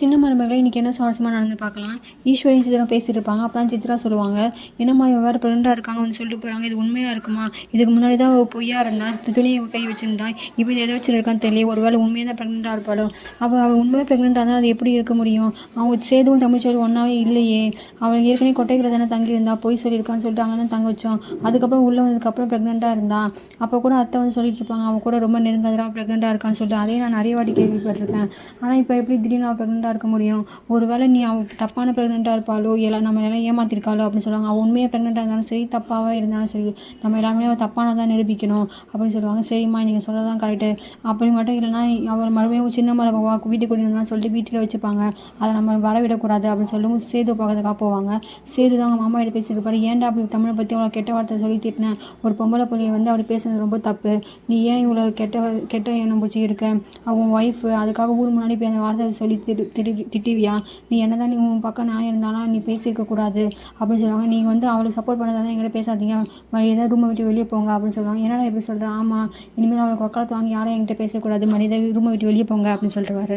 சின்ன மருமகளே இன்றைக்கி என்ன சுவாரஸ்யமாக நடந்து பார்க்கலாம். ஈஸ்வரியும் சித்ரா பேசிகிட்டு இருப்பாங்க. அப்போ தான் சித்ரா சொல்லுவாங்க, என்னம்மா இவ வேறு ப்ரெக்னெண்ட்டாக இருக்காங்க வந்து சொல்லிட்டு போகிறாங்க, இது உண்மையாக இருக்குமா? இதுக்கு முன்னாடி தான் அவள் பொய்யா இருந்தா, துணியை கை வச்சுருந்தா, இப்போ இதை எதை வச்சுருக்கான்னு தெரியல, ஒரு வேளை உண்மையாக தான் ப்ரெக்னெண்ட்டாக இருப்பாளோ? அவள் உண்மையாக ப்ரெக்னெண்ட்டாக இருந்தால் அது எப்படி இருக்க முடியும்? அவங்க சேதுவும் தமிழ்ச்சோரும் ஒன்றாவே இல்லையே. அவள் ஏற்கனவே கொட்டைகளை தானே தங்கியிருந்தா, பொய் சொல்லியிருக்கான்னு சொல்லிட்டு அங்கே தான் தங்க வச்சோம். அதுக்கப்புறம் உள்ளே வந்ததுக்கப்புறம் ப்ரெக்னெண்ட்டாக இருந்தா. அப்போ கூட அத்தை வந்து சொல்லிட்டு இருப்பாங்க, அவள் கூட ரொம்ப நெருங்காதரா ப்ரெக்னெண்ட்டாக இருக்கான்னு சொல்லிட்டு. அதே நான் நிறைய வாட்டி கேள்விப்பட்டிருக்கேன். ஆனால் இப்போ எப்படி திடீர்னு அவள் ப்ரெக்னெண்ட்டாக இருக்க முடியும்? ஒரு வேளை நீ அவள் தப்பான ப்ரெக்னெண்ட்டாக இருப்பாளோ, நம்ம எல்லாம் ஏமாத்திருக்காளோ அப்படின்னு சொல்லுவாங்க. அவள் உண்மையாக ப்ரெக்னெண்ட்டாக இருந்தாலும் சரி, தப்பாக இருந்தாலும் சரி, நம்ம எல்லாருமே அவள் தப்பானதான் நிரூபிக்கணும் அப்படின்னு சொல்லுவாங்க. சரிம்மா, நீங்கள் சொல்கிறதான் கரெக்டு. அப்படி மட்டும் இல்லைன்னா அவள் மறுபடியும் சின்ன மரபா வீட்டுக்கு கூட்டிட்டு சொல்லிட்டு வீட்டில் வச்சுப்பாங்க, அதை நம்ம வரவிடக்கூடாது அப்படின்னு சொல்லவும் சேது பார்க்கறதுக்காக போவாங்க. சேது தான் அவங்க மாமா கிட்ட பேசியிருப்பாரு, ஏன்டா அப்படி தமிழை பற்றி அவ்வளோ கெட்ட வார்த்தை சொல்லி திட்டினேன், ஒரு பொம்பளை பிள்ளையை வந்து அப்படி பேசுறது ரொம்ப தப்பு, நீ ஏன் இவ்வளோ கெட்ட எண்ணம் பிடிச்சி இருக்க, அவங்க ஒய்ஃபு, அதுக்காக ஊர் முன்னாடி போய் அந்த வார்த்தை சொல்லி திட்டுவியா? நீ என்ன தான் நீ உன் பக்கம் நான் இருந்தாலும் நீ பேசியிருக்கக்கூடாது அப்படின்னு சொல்லுவாங்க. நீங்கள் வந்து அவளை சப்போர்ட் பண்ணதான் என்கிட்ட பேசாதீங்க, மரியாதை ரூமை விட்டு வெளியே போங்க அப்படின்னு சொல்லுவாங்க. என்னடா எப்படி சொல்கிறேன்? ஆமாம், இனிமேல் அவளுக்கு வக்காலத்து வாங்கி யாரும் என்கிட்ட பேசக்கூடாது, மரியாதை ரூமை விட்டு வெளியே போங்க அப்படின்னு சொல்லிட்டு